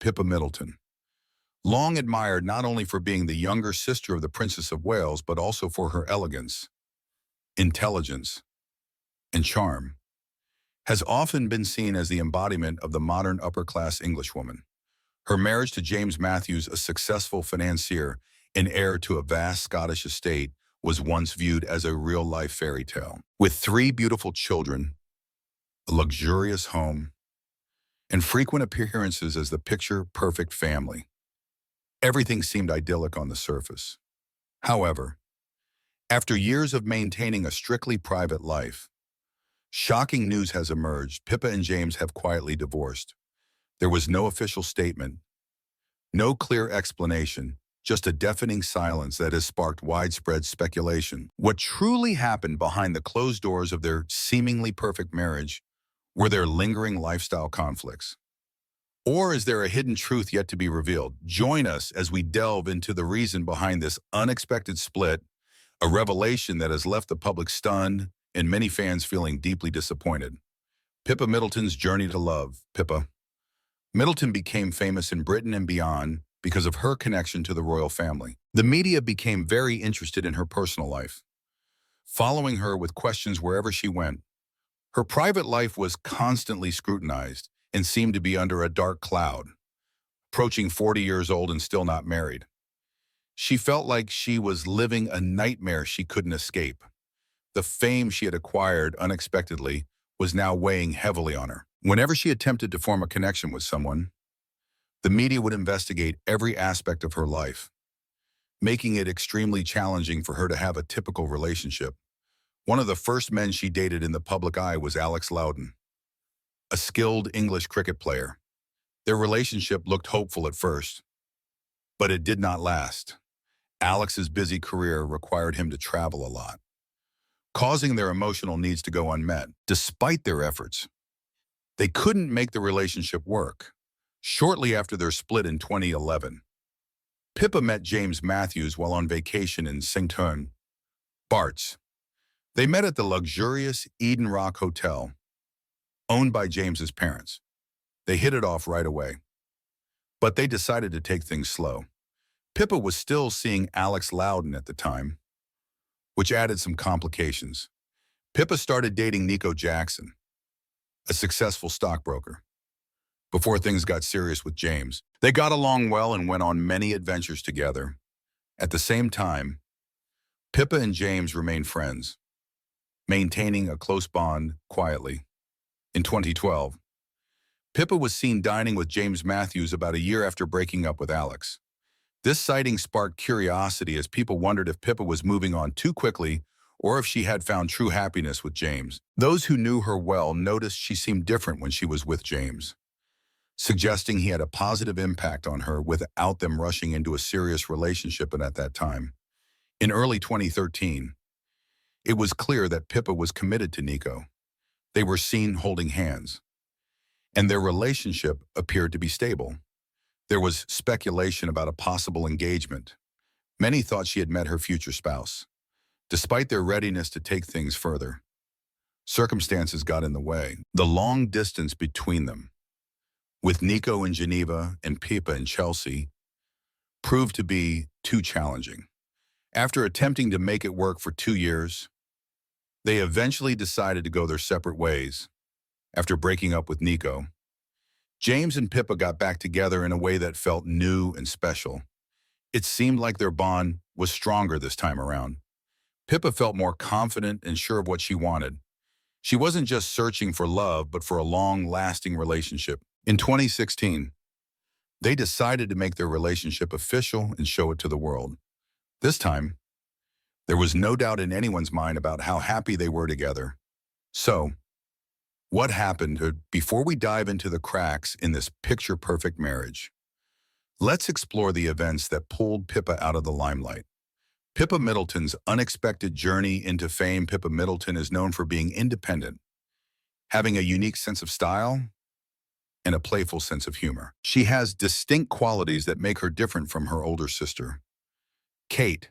Pippa Middleton. Long admired not only for being the younger sister of the Princess of Wales, but also for her elegance, intelligence, and charm, has often been seen as the embodiment of the modern upper-class Englishwoman. Her marriage to James Matthews, a successful financier and heir to a vast Scottish estate, was once viewed as a real-life fairy tale. With three beautiful children, a luxurious home, and frequent appearances as the picture-perfect family, everything seemed idyllic on the surface. However, after years of maintaining a strictly private life, shocking news has emerged. Pippa and James have quietly divorced. There was no official statement, no clear explanation, just a deafening silence that has sparked widespread speculation. What truly happened behind the closed doors of their seemingly perfect marriage? Were there lingering lifestyle conflicts? Or is there a hidden truth yet to be revealed? Join us as we delve into the reason behind this unexpected split, a revelation that has left the public stunned and many fans feeling deeply disappointed. Pippa Middleton's journey to love. Pippa Middleton became famous in Britain and beyond because of her connection to the royal family. The media became very interested in her personal life, following her with questions wherever she went. Her private life was constantly scrutinized and seemed to be under a dark cloud. Approaching 40 years old and still not married, she felt like she was living a nightmare she couldn't escape. The fame she had acquired unexpectedly was now weighing heavily on her. Whenever she attempted to form a connection with someone, the media would investigate every aspect of her life, making it extremely challenging for her to have a typical relationship. One of the first men she dated in the public eye was Alex Loudon, a skilled English cricket player. Their relationship looked hopeful at first, but it did not last. Alex's busy career required him to travel a lot, causing their emotional needs to go unmet. Despite their efforts, they couldn't make the relationship work. Shortly after their split in 2011, Pippa met James Matthews while on vacation in St. Barts. They met at the luxurious Eden Rock Hotel, owned by James's parents. They hit it off right away, but they decided to take things slow. Pippa was still seeing Alex Loudon at the time, which added some complications. Pippa started dating Nico Jackson, a successful stockbroker, before things got serious with James. They got along well and went on many adventures together. At the same time, Pippa and James remained friends, maintaining a close bond quietly. In 2012, Pippa was seen dining with James Matthews about a year after breaking up with Alex. This sighting sparked curiosity as people wondered if Pippa was moving on too quickly or if she had found true happiness with James. Those who knew her well noticed she seemed different when she was with James, suggesting he had a positive impact on her without them rushing into a serious relationship. And at that time, in early 2013, it was clear that Pippa was committed to Nico. They were seen holding hands, and their relationship appeared to be stable. There was speculation about a possible engagement. Many thought she had met her future spouse. Despite their readiness to take things further, circumstances got in the way. The long distance between them, with Nico in Geneva and Pippa in Chelsea, proved to be too challenging. After attempting to make it work for 2 years, they eventually decided to go their separate ways. After breaking up with Nico, James and Pippa got back together in a way that felt new and special. It seemed like their bond was stronger this time around. Pippa felt more confident and sure of what she wanted. She wasn't just searching for love, but for a long-lasting relationship. In 2016, they decided to make their relationship official and show it to the world. This time, there was no doubt in anyone's mind about how happy they were together. So, what happened? Before we dive into the cracks in this picture-perfect marriage, let's explore the events that pulled Pippa out of the limelight. Pippa Middleton's unexpected journey into fame. Pippa Middleton is known for being independent, having a unique sense of style, and a playful sense of humor. She has distinct qualities that make her different from her older sister, Kate.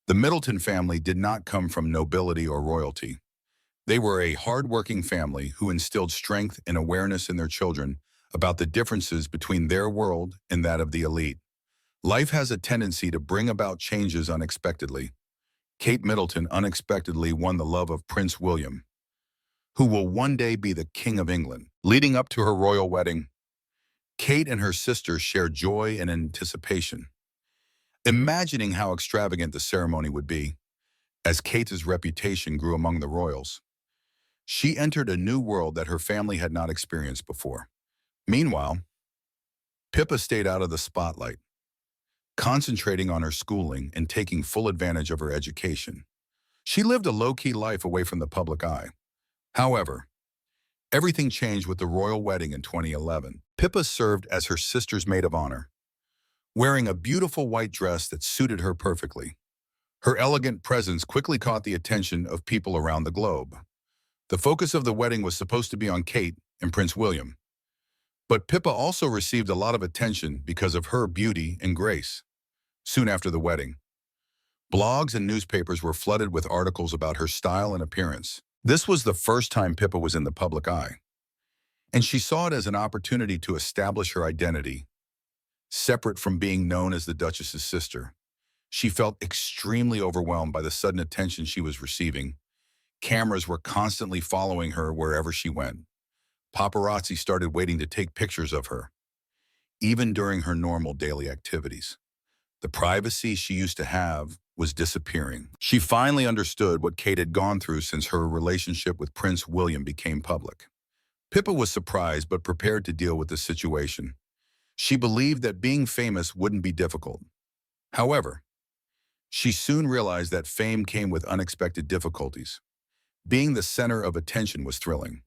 The Middleton family did not come from nobility or royalty. They were a hard-working family who instilled strength and awareness in their children about the differences between their world and that of the elite. Life has a tendency to bring about changes unexpectedly. Kate Middleton unexpectedly won the love of Prince William, who will one day be the King of England. Leading up to her royal wedding, Kate and her sister shared joy and anticipation, imagining how extravagant the ceremony would be. As Kate's reputation grew among the royals, she entered a new world that her family had not experienced before. Meanwhile, Pippa stayed out of the spotlight, concentrating on her schooling and taking full advantage of her education. She lived a low-key life away from the public eye. However, everything changed with the royal wedding in 2011. Pippa served as her sister's maid of honor, wearing a beautiful white dress that suited her perfectly. Her elegant presence quickly caught the attention of people around the globe. The focus of the wedding was supposed to be on Kate and Prince William, but Pippa also received a lot of attention because of her beauty and grace. Soon after the wedding, blogs and newspapers were flooded with articles about her style and appearance. This was the first time Pippa was in the public eye, and she saw it as an opportunity to establish her identity, separate from being known as the Duchess's sister. She felt extremely overwhelmed by the sudden attention she was receiving. Cameras were constantly following her wherever she went. Paparazzi started waiting to take pictures of her, even during her normal daily activities. The privacy she used to have was disappearing. She finally understood what Kate had gone through since her relationship with Prince William became public. Pippa was surprised but prepared to deal with the situation. She believed that being famous wouldn't be difficult. However, she soon realized that fame came with unexpected difficulties. Being the center of attention was thrilling,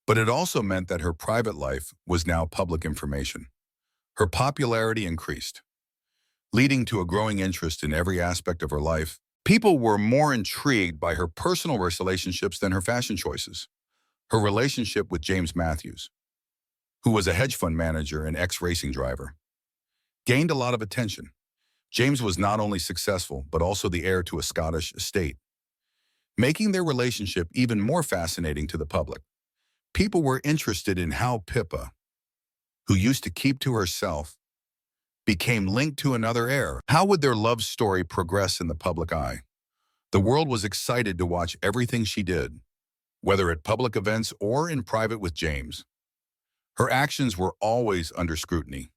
but it also meant that her private life was now public information. Her popularity increased, leading to a growing interest in every aspect of her life. People were more intrigued by her personal relationships than her fashion choices. Her relationship with James Matthews, who was a hedge fund manager and ex-racing driver, gained a lot of attention. James was not only successful, but also the heir to a Scottish estate, making their relationship even more fascinating to the public. People were interested in how Pippa, who used to keep to herself, became linked to another heir. How would their love story progress in the public eye? The world was excited to watch everything she did, whether at public events or in private with James. Her actions were always under scrutiny.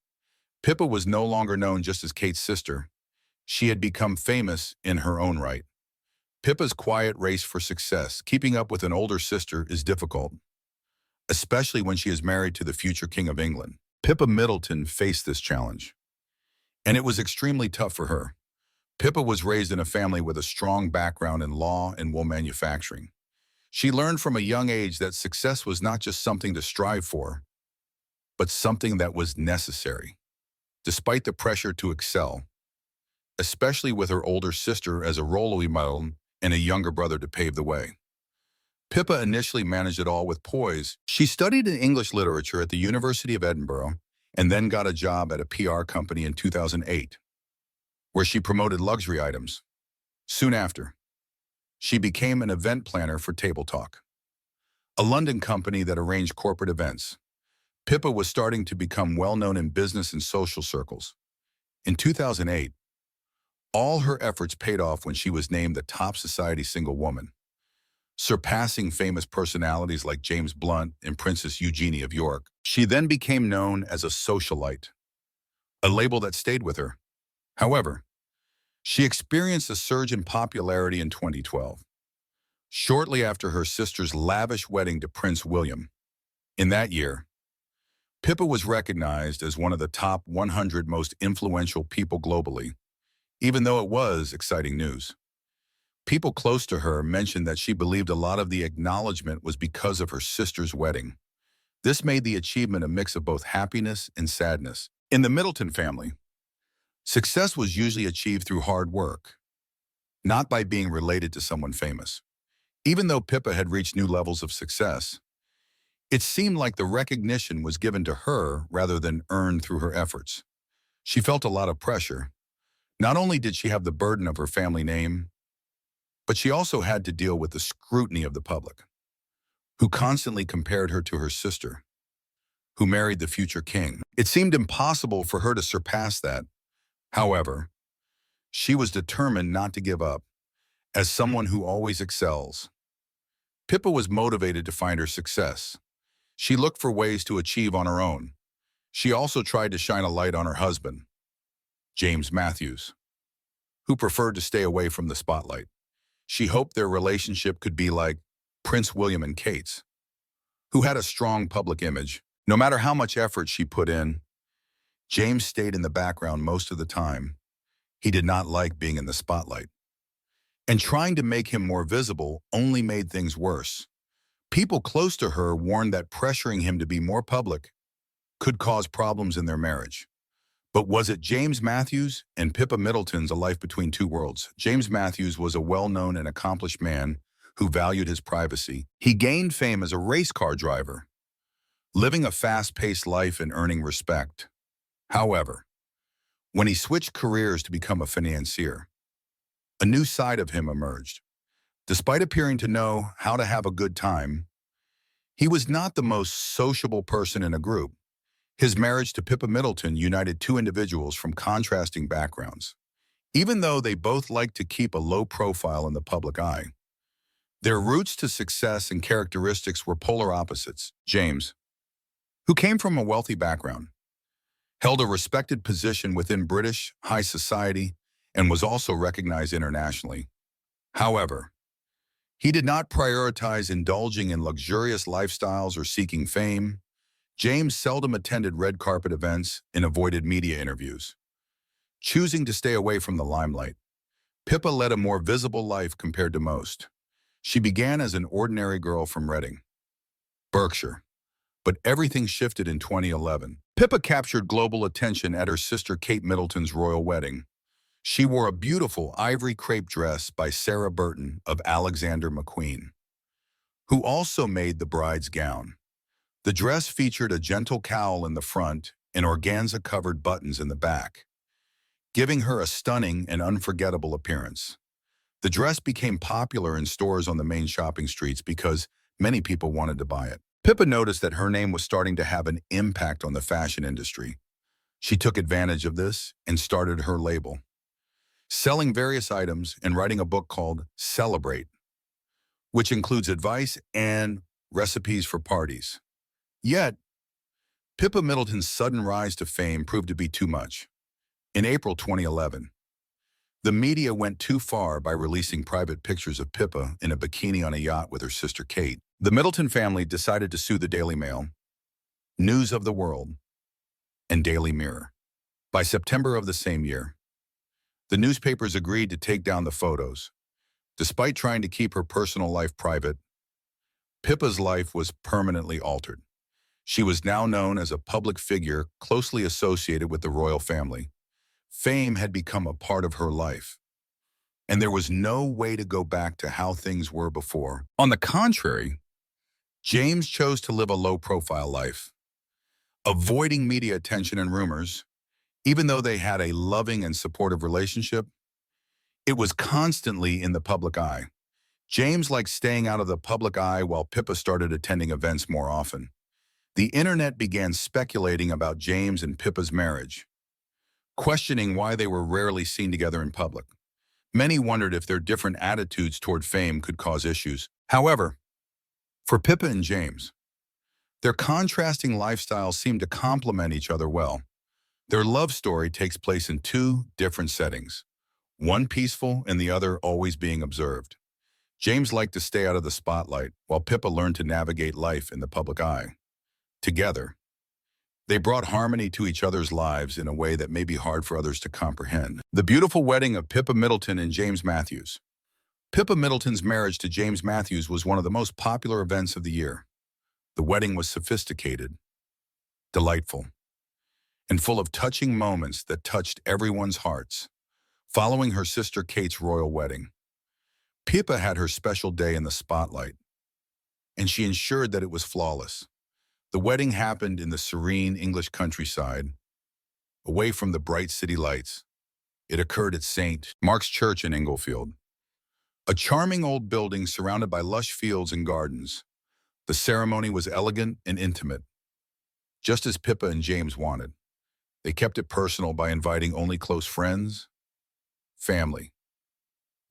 Pippa was no longer known just as Kate's sister. She had become famous in her own right. Pippa's quiet race for success, keeping up with an older sister, is difficult, especially when she is married to the future King of England. Pippa Middleton faced this challenge, and it was extremely tough for her. Pippa was raised in a family with a strong background in law and wool manufacturing. She learned from a young age that success was not just something to strive for, but something that was necessary. Despite the pressure to excel, especially with her older sister as a role model and a younger brother to pave the way, Pippa initially managed it all with poise. She studied English literature at the University of Edinburgh and then got a job at a PR company in 2008, where she promoted luxury items. Soon after, she became an event planner for Table Talk, a London company that arranged corporate events. Pippa was starting to become well-known in business and social circles. In 2008, all her efforts paid off when she was named the top society single woman, surpassing famous personalities like James Blunt and Princess Eugenie of York. She then became known as a socialite, a label that stayed with her. However, she experienced a surge in popularity in 2012, shortly after her sister's lavish wedding to Prince William. In that year, Pippa was recognized as one of the top 100 most influential people globally, even though it was exciting news. People close to her mentioned that she believed a lot of the acknowledgement was because of her sister's wedding. This made the achievement a mix of both happiness and sadness. In the Middleton family, success was usually achieved through hard work, not by being related to someone famous. Even though Pippa had reached new levels of success, it seemed like the recognition was given to her rather than earned through her efforts. She felt a lot of pressure. Not only did she have the burden of her family name, but she also had to deal with the scrutiny of the public, who constantly compared her to her sister. who married the future king. It seemed impossible for her to surpass that. However, she was determined not to give up. As someone who always excels, Pippa was motivated to find her success. She looked for ways to achieve on her own. She also tried to shine a light on her husband, James Matthews, who preferred to stay away from the spotlight. She hoped their relationship could be like Prince William and Kate's, who had a strong public image. No matter how much effort she put in, James stayed in the background most of the time. He did not like being in the spotlight. And trying to make him more visible only made things worse. People close to her warned that pressuring him to be more public could cause problems in their marriage. But was it James Matthews and Pippa Middleton's A Life Between Two Worlds? James Matthews was a well-known and accomplished man who valued his privacy. He gained fame as a race car driver, living a fast-paced life and earning respect. However, when he switched careers to become a financier, a new side of him emerged. Despite appearing to know how to have a good time, he was not the most sociable person in a group. His marriage to Pippa Middleton united two individuals from contrasting backgrounds. Even though they both liked to keep a low profile in the public eye, their routes to success and characteristics were polar opposites. James, who came from a wealthy background, held a respected position within British high society and was also recognized internationally. However, he did not prioritize indulging in luxurious lifestyles or seeking fame. James seldom attended red carpet events and avoided media interviews, choosing to stay away from the limelight. Pippa led a more visible life compared to most. She began as an ordinary girl from Reading, Berkshire, but everything shifted in 2011. Pippa captured global attention at her sister Kate Middleton's royal wedding. She wore a beautiful ivory crepe dress by Sarah Burton of Alexander McQueen, who also made the bride's gown. The dress featured a gentle cowl in the front and organza-covered buttons in the back, giving her a stunning and unforgettable appearance. The dress became popular in stores on the main shopping streets because many people wanted to buy it. Pippa noticed that her name was starting to have an impact on the fashion industry. She took advantage of this and started her label, selling various items and writing a book called Celebrate, which includes advice and recipes for parties. Yet, Pippa Middleton's sudden rise to fame proved to be too much. In April 2011, the media went too far by releasing private pictures of Pippa in a bikini on a yacht with her sister Kate. The Middleton family decided to sue the Daily Mail, News of the World, and Daily Mirror. By September of the same year, the newspapers agreed to take down the photos. Despite trying to keep her personal life private, Pippa's life was permanently altered. She was now known as a public figure closely associated with the royal family. Fame had become a part of her life, and there was no way to go back to how things were before. On the contrary, James chose to live a low-profile life, avoiding media attention and rumors. Even though they had a loving and supportive relationship, it was constantly in the public eye. James liked staying out of the public eye while Pippa started attending events more often. The internet began speculating about James and Pippa's marriage, questioning why they were rarely seen together in public. Many wondered if their different attitudes toward fame could cause issues. However, for Pippa and James, their contrasting lifestyles seemed to complement each other well. Their love story takes place in two different settings, one peaceful and the other always being observed. James liked to stay out of the spotlight, while Pippa learned to navigate life in the public eye. Together, they brought harmony to each other's lives in a way that may be hard for others to comprehend. The beautiful wedding of Pippa Middleton and James Matthews. Pippa Middleton's marriage to James Matthews was one of the most popular events of the year. The wedding was sophisticated, delightful, and full of touching moments that touched everyone's hearts. Following her sister Kate's royal wedding, Pippa had her special day in the spotlight, and she ensured that it was flawless. The wedding happened in the serene English countryside, away from the bright city lights. It occurred at St. Mark's Church in Inglefield, a charming old building surrounded by lush fields and gardens. The ceremony was elegant and intimate. just as Pippa and James wanted. They kept it personal by inviting only close friends, family,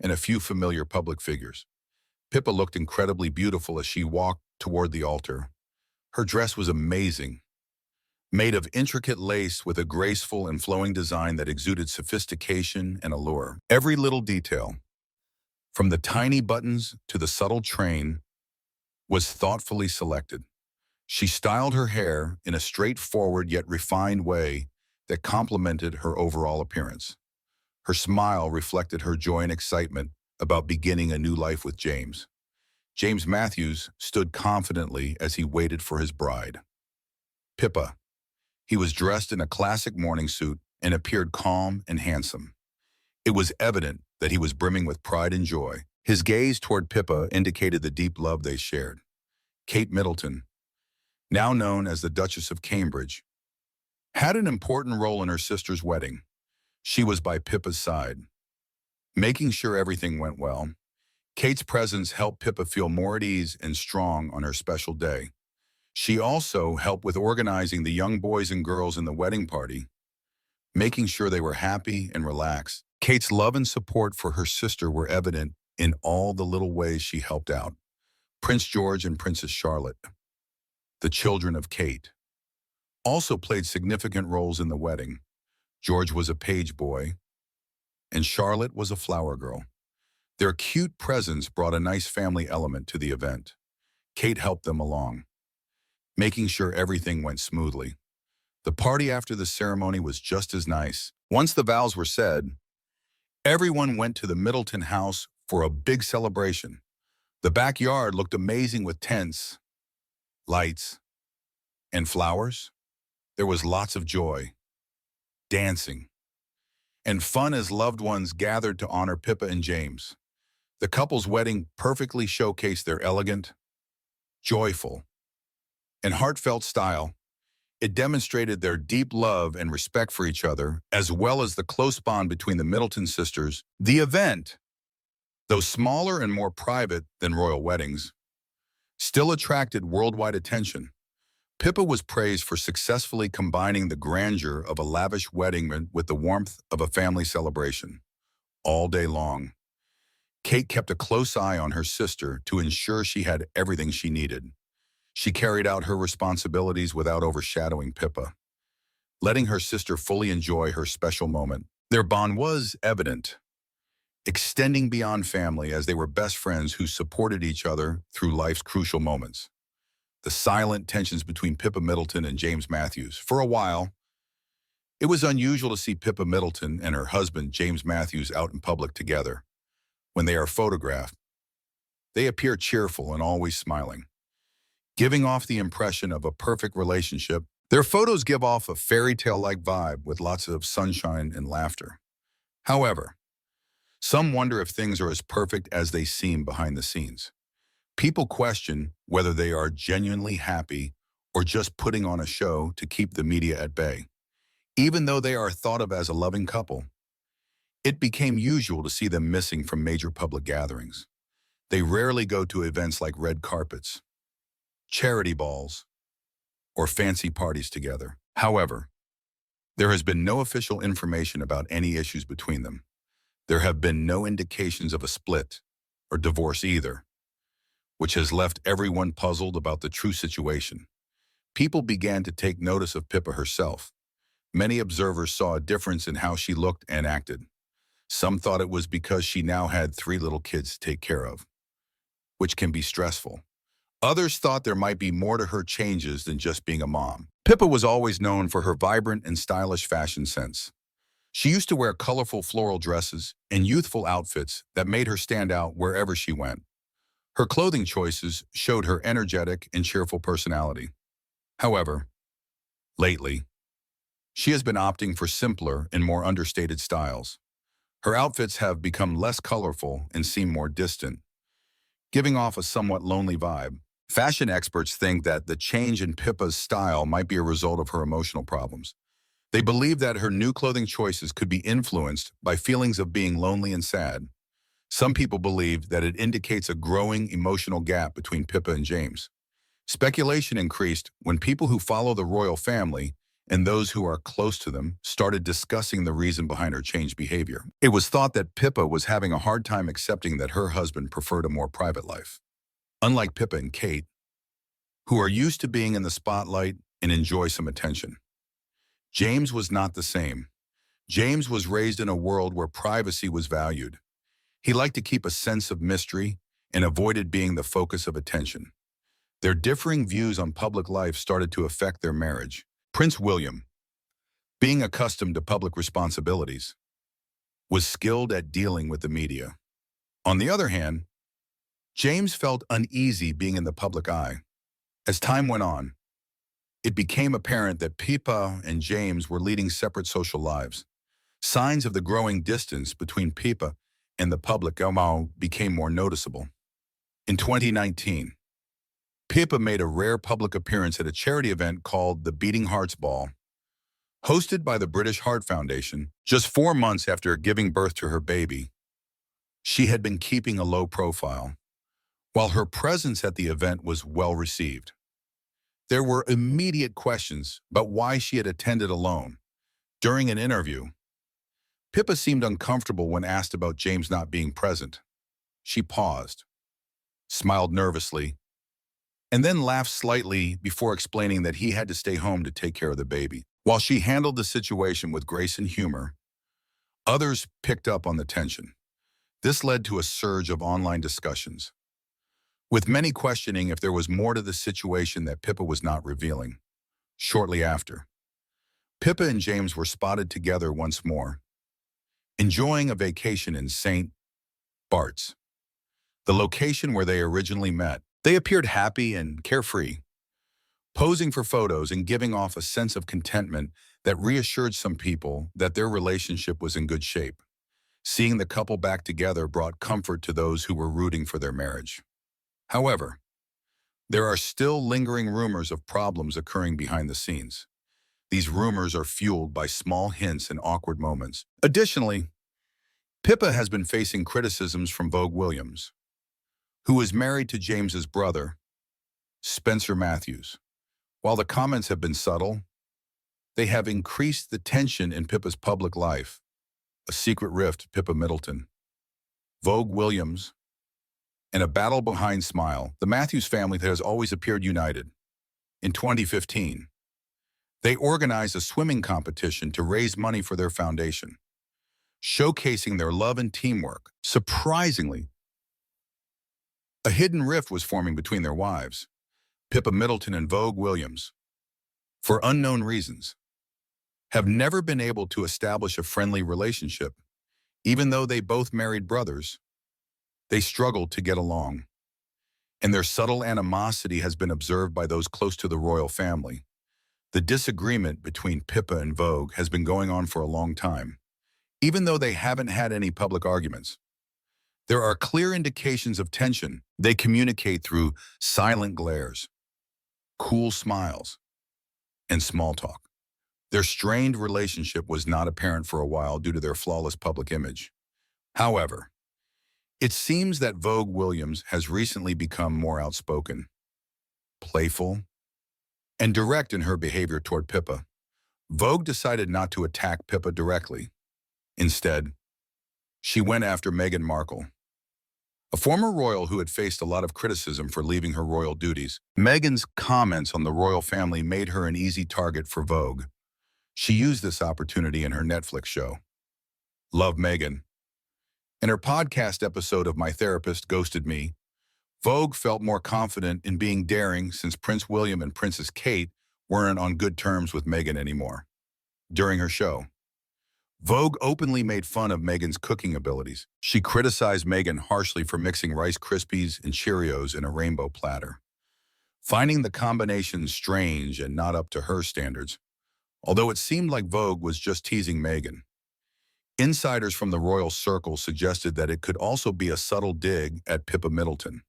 and a few familiar public figures. Pippa looked incredibly beautiful as she walked toward the altar. Her dress was amazing, made of intricate lace with a graceful and flowing design that exuded sophistication and allure. Every little detail, from the tiny buttons to the subtle train, was thoughtfully selected. She styled her hair in a straightforward yet refined way that complemented her overall appearance. Her smile reflected her joy and excitement about beginning a new life with James. James Matthews stood confidently as he waited for his bride. Pippa. He was dressed in a classic morning suit and appeared calm and handsome. It was evident that he was brimming with pride and joy. His gaze toward Pippa indicated the deep love they shared. Kate Middleton, now known as the Duchess of Cambridge, had an important role in her sister's wedding. She was by Pippa's side, making sure everything went well. Kate's presence helped Pippa feel more at ease and strong on her special day. She also helped with organizing the young boys and girls in the wedding party, making sure they were happy and relaxed. Kate's love and support for her sister were evident in all the little ways she helped out. Prince George and Princess Charlotte, the children of Kate, also played significant roles in the wedding. George was a page boy, and Charlotte was a flower girl. Their cute presence brought a nice family element to the event. Kate helped them along, making sure everything went smoothly. The party after the ceremony was just as nice. Once the vows were said, everyone went to the Middleton house for a big celebration. The backyard looked amazing with tents, lights, and flowers. There was lots of joy, dancing, and fun as loved ones gathered to honor Pippa and James. The couple's wedding perfectly showcased their elegant, joyful, and heartfelt style. It demonstrated their deep love and respect for each other, as well as the close bond between the Middleton sisters. The event, though smaller and more private than royal weddings, still attracted worldwide attention. Pippa was praised for successfully combining the grandeur of a lavish wedding with the warmth of a family celebration. All day long, Kate kept a close eye on her sister to ensure she had everything she needed. She carried out her responsibilities without overshadowing Pippa, letting her sister fully enjoy her special moment. Their bond was evident, extending beyond family as they were best friends who supported each other through life's crucial moments. The silent tensions between Pippa Middleton and James Matthews. For a while, it was unusual to see Pippa Middleton and her husband, James Matthews, out in public together. When they are photographed, they appear cheerful and always smiling, giving off the impression of a perfect relationship. Their photos give off a fairy tale-like vibe with lots of sunshine and laughter. However, some wonder if things are as perfect as they seem behind the scenes. People question whether they are genuinely happy or just putting on a show to keep the media at bay. Even though they are thought of as a loving couple, it became usual to see them missing from major public gatherings. They rarely go to events like red carpets, charity balls, or fancy parties together. However, there has been no official information about any issues between them. There have been no indications of a split or divorce either, which has left everyone puzzled about the true situation. People began to take notice of Pippa herself. Many observers saw a difference in how she looked and acted. Some thought it was because she now had 3 little kids to take care of, which can be stressful. Others thought there might be more to her changes than just being a mom. Pippa was always known for her vibrant and stylish fashion sense. She used to wear colorful floral dresses and youthful outfits that made her stand out wherever she went. Her clothing choices showed her energetic and cheerful personality. However, lately, she has been opting for simpler and more understated styles. Her outfits have become less colorful and seem more distant, giving off a somewhat lonely vibe. Fashion experts think that the change in Pippa's style might be a result of her emotional problems. They believe that her new clothing choices could be influenced by feelings of being lonely and sad. Some people believe that it indicates a growing emotional gap between Pippa and James. Speculation increased when people who follow the royal family and those who are close to them started discussing the reason behind her changed behavior. It was thought that Pippa was having a hard time accepting that her husband preferred a more private life. Unlike Pippa and Kate, who are used to being in the spotlight and enjoy some attention, James was not the same. James was raised in a world where privacy was valued. He liked to keep a sense of mystery and avoided being the focus of attention. Their differing views on public life started to affect their marriage. Prince William, being accustomed to public responsibilities, was skilled at dealing with the media. On the other hand, James felt uneasy being in the public eye. As time went on, it became apparent that Pippa and James were leading separate social lives. Signs of the growing distance between Pippa and the public became more noticeable. In 2019, Pippa made a rare public appearance at a charity event called the Beating Hearts Ball, hosted by the British Heart Foundation. Just 4 months after giving birth to her baby, she had been keeping a low profile, while her presence at the event was well received. There were immediate questions about why she had attended alone. During an interview, Pippa seemed uncomfortable when asked about James not being present. She paused, smiled nervously, and then laughed slightly before explaining that he had to stay home to take care of the baby. While she handled the situation with grace and humor, others picked up on the tension. This led to a surge of online discussions, with many questioning if there was more to the situation that Pippa was not revealing. Shortly after, Pippa and James were spotted together once more, enjoying a vacation in St. Bart's, the location where they originally met. They appeared happy and carefree, posing for photos and giving off a sense of contentment that reassured some people that their relationship was in good shape. Seeing the couple back together brought comfort to those who were rooting for their marriage. However, there are still lingering rumors of problems occurring behind the scenes. These rumors are fueled by small hints and awkward moments. Additionally, Pippa has been facing criticisms from Vogue Williams, who is married to James's brother, Spencer Matthews. While the comments have been subtle, they have increased the tension in Pippa's public life. A secret rift, Pippa Middleton, Vogue Williams, and a battle behind Smile, the Matthews family that has always appeared united. In 2015, they organized a swimming competition to raise money for their foundation, showcasing their love and teamwork. Surprisingly, a hidden rift was forming between their wives, Pippa Middleton and Vogue Williams, for unknown reasons, have never been able to establish a friendly relationship. Even though they both married brothers, they struggled to get along, and their subtle animosity has been observed by those close to the royal family. The disagreement between Pippa and Vogue has been going on for a long time, even though they haven't had any public arguments. There are clear indications of tension. They communicate through silent glares, cool smiles, and small talk. Their strained relationship was not apparent for a while due to their flawless public image. However, it seems that Vogue Williams has recently become more outspoken, playful, and direct in her behavior toward Pippa. Vogue decided not to attack Pippa directly. Instead, she went after Meghan Markle, a former royal who had faced a lot of criticism for leaving her royal duties. Meghan's comments on the royal family made her an easy target for Vogue. She used this opportunity in her Netflix show, Love Meghan. In her podcast episode of My Therapist Ghosted Me, Vogue felt more confident in being daring since Prince William and Princess Kate weren't on good terms with Meghan anymore. During her show, Vogue openly made fun of Meghan's cooking abilities. She criticized Meghan harshly for mixing Rice Krispies and Cheerios in a rainbow platter, finding the combination strange and not up to her standards. Although it seemed like Vogue was just teasing Meghan, insiders from the royal circle suggested that it could also be a subtle dig at Pippa Middleton.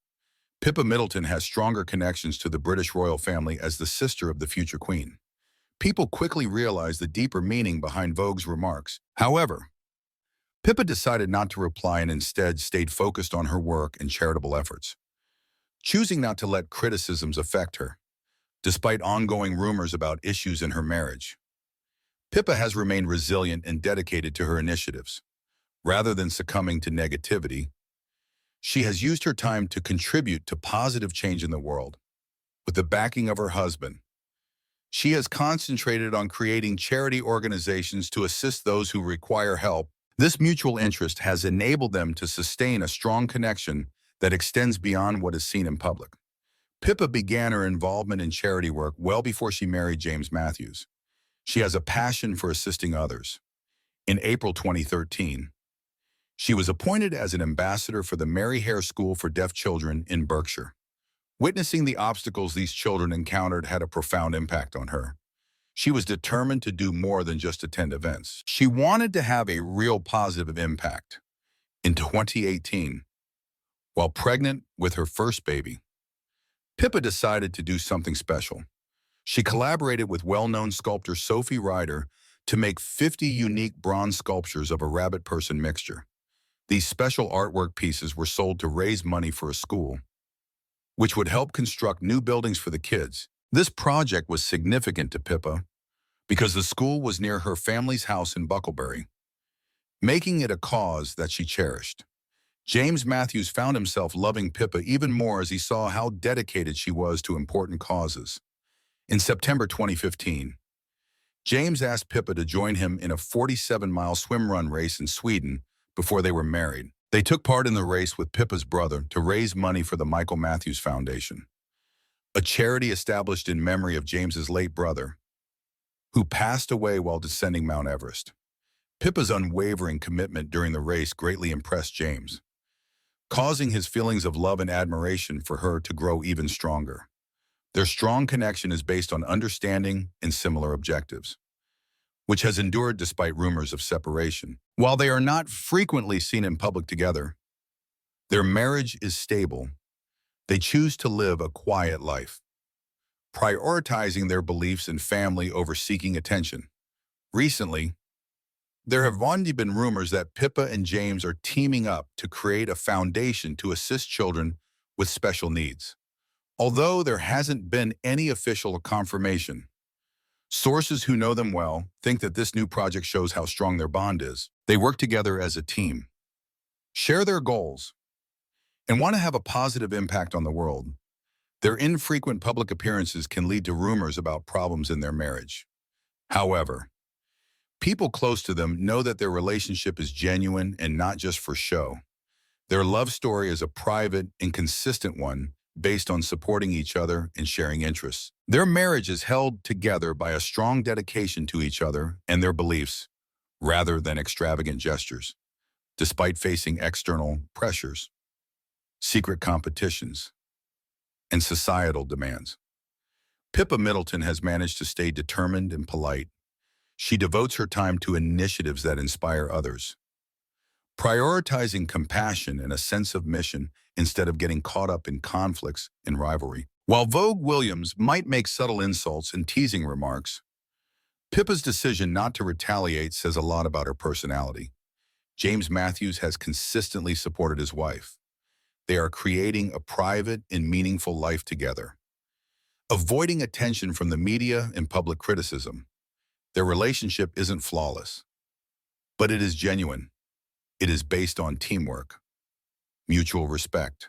Pippa Middleton has stronger connections to the British royal family as the sister of the future queen. People quickly realized the deeper meaning behind Vogue's remarks. However, Pippa decided not to reply and instead stayed focused on her work and charitable efforts. choosing not to let criticisms affect her, despite ongoing rumors about issues in her marriage. Pippa has remained resilient and dedicated to her initiatives. Rather than succumbing to negativity, she has used her time to contribute to positive change in the world. With the backing of her husband, she has concentrated on creating charity organizations to assist those who require help. This mutual interest has enabled them to sustain a strong connection that extends beyond what is seen in public. Pippa began her involvement in charity work well before she married James Matthews. She has a passion for assisting others. In April 2013, she was appointed as an ambassador for the Mary Hare School for Deaf Children in Berkshire. Witnessing the obstacles these children encountered had a profound impact on her. She was determined to do more than just attend events. She wanted to have a real positive impact. In 2018, while pregnant with her first baby, Pippa decided to do something special. She collaborated with well-known sculptor Sophie Ryder to make 50 unique bronze sculptures of a rabbit-person mixture. These special artwork pieces were sold to raise money for a school, which would help construct new buildings for the kids. This project was significant to Pippa because the school was near her family's house in Bucklebury, making it a cause that she cherished. James Matthews found himself loving Pippa even more as he saw how dedicated she was to important causes. In September 2015, James asked Pippa to join him in a 47-mile swim-run race in Sweden before they were married. They took part in the race with Pippa's brother to raise money for the Michael Matthews Foundation, a charity established in memory of James's late brother, who passed away while descending Mount Everest. Pippa's unwavering commitment during the race greatly impressed James, causing his feelings of love and admiration for her to grow even stronger. Their strong connection is based on understanding and similar objectives, which has endured despite rumors of separation. While they are not frequently seen in public together, their marriage is stable. They choose to live a quiet life, prioritizing their beliefs and family over seeking attention. Recently, there have only been rumors that Pippa and James are teaming up to create a foundation to assist children with special needs. Although there hasn't been any official confirmation, sources who know them well think that this new project shows how strong their bond is. They work together as a team, share their goals, and want to have a positive impact on the world. Their infrequent public appearances can lead to rumors about problems in their marriage. However, people close to them know that their relationship is genuine and not just for show. Their love story is a private and consistent one based on supporting each other and sharing interests. Their marriage is held together by a strong dedication to each other and their beliefs, rather than extravagant gestures. Despite facing external pressures, secret competitions, and societal demands, Pippa Middleton has managed to stay determined and polite. She devotes her time to initiatives that inspire others, prioritizing compassion and a sense of mission instead of getting caught up in conflicts and rivalry. While Vogue Williams might make subtle insults and teasing remarks, Pippa's decision not to retaliate says a lot about her personality. James Matthews has consistently supported his wife. They are creating a private and meaningful life together, avoiding attention from the media and public criticism. Their relationship isn't flawless, but it is genuine. It is based on teamwork, mutual respect,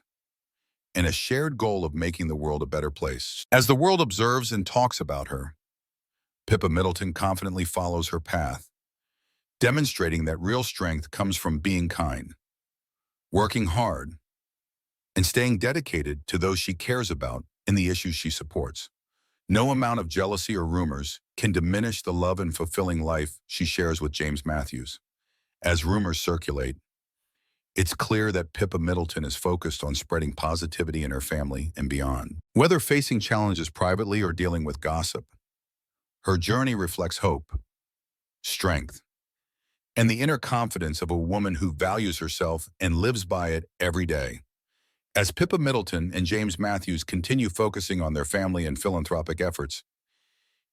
and a shared goal of making the world a better place. As the world observes and talks about her, Pippa Middleton confidently follows her path, demonstrating that real strength comes from being kind, working hard, and staying dedicated to those she cares about and the issues she supports. No amount of jealousy or rumors can diminish the love and fulfilling life she shares with James Matthews. As rumors circulate, it's clear that Pippa Middleton is focused on spreading positivity in her family and beyond. Whether facing challenges privately or dealing with gossip, her journey reflects hope, strength, and the inner confidence of a woman who values herself and lives by it every day. As Pippa Middleton and James Matthews continue focusing on their family and philanthropic efforts,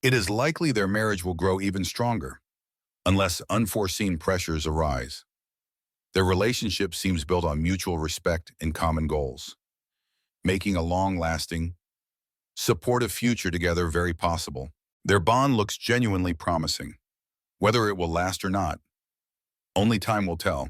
it is likely their marriage will grow even stronger, unless unforeseen pressures arise. Their relationship seems built on mutual respect and common goals, making a long-lasting, supportive future together very possible. Their bond looks genuinely promising. Whether it will last or not, only time will tell.